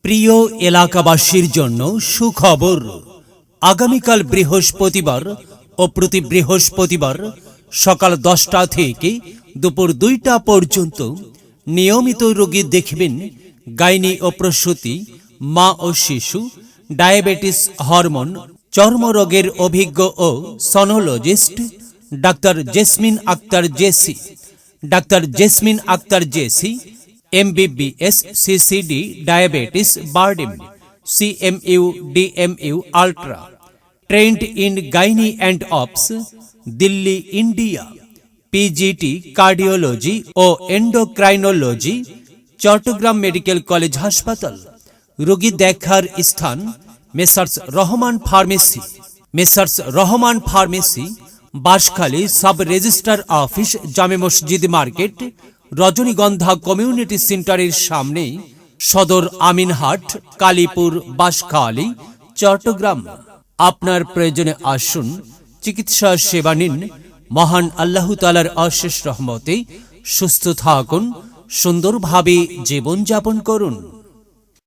প্রিয় এলাকাবাসীর জন্য সুখবর। আগামীকাল বৃহস্পতিবার ও প্রতি বৃহস্পতিবার সকাল 10টা থেকে দুপুর 2টা পর্যন্ত নিয়মিত রোগী দেখবেন গাইনি ও প্রসূতি, মা ও শিশু, ডায়াবেটিস, হরমোন, চর্মরোগের অভিজ্ঞ ও sonologist doctor Jesmin Akter Jessy. Doctor Jesmin Akter Jessy MBBS CCD Diabetes Burden CMU DMU Ultra, trained in Gynae and Obs, Delhi, India, PGT Cardiology O Endocrinology, Chittagong medical college হাসপাতাল। রোগী দেখার স্থান messrs Rahman pharmacy. Messrs Rahman pharmacy, Banshkhali sub registrar office, জামে মসজিদ market, রজনীগন্ধা community সেন্টারের সামনে, সদর আমিনহাট, কালীপুর, বাঁশখালী, চট্টগ্রাম। আপনার প্রয়োজনে আসুন, চিকিৎসা সেবা নিন। মহান আল্লাহ তাআলার অশেষ রহমতে সুস্থ থাকুন, সুন্দরভাবে জীবনযাপন করুন।